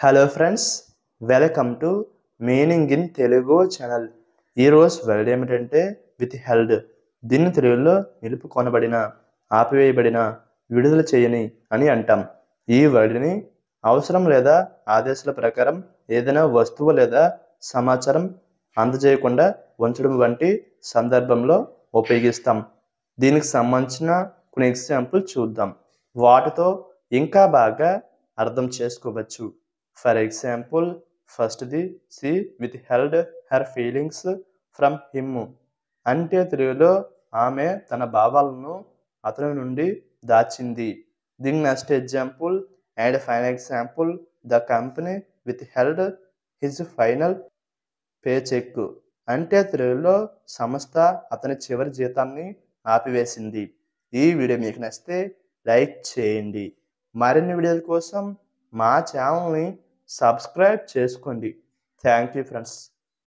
Hello friends, welcome to meaning in Telugu channel. ఈరోజు word ఏమిటంటే with held. దీన్ని తెలుగులో నిలుపుకొనబడిన, ఆపివేయబడిన, విడుదల చేయని అని అంటాం. ఈ వర్డ్ని అవసరం లేదా ఆదేశాల ప్రకారం ఏదైనా వస్తువు లేదా సమాచారం అందజేయకుండా ఉంచడం వంటి సందర్భంలో ఉపయోగిస్తాం. దీనికి సంబంధించిన కొన్ని ఎగ్జాంపుల్ చూద్దాం. వాటితో ఇంకా బాగా అర్థం చేసుకోవచ్చు. ఫర్ ఎగ్జాంపుల్, ఫస్ట్ది she withheld her feelings from him. అంటే తెలుగులో ఆమె తన భావాలను అతని నుండి దాచింది. దీని next example and final example, the company withheld his final pay cheque. అంటే తెలుగులో సంస్థ అతని చివరి జీతాన్ని ఆపివేసింది. ఈ వీడియో మీకు నచ్చితే లైక్ చేయండి. మరిన్ని వీడియోల కోసం మా ఛానల్ని సబ్స్క్రైబ్ చేసుకోండి. Thank you friends.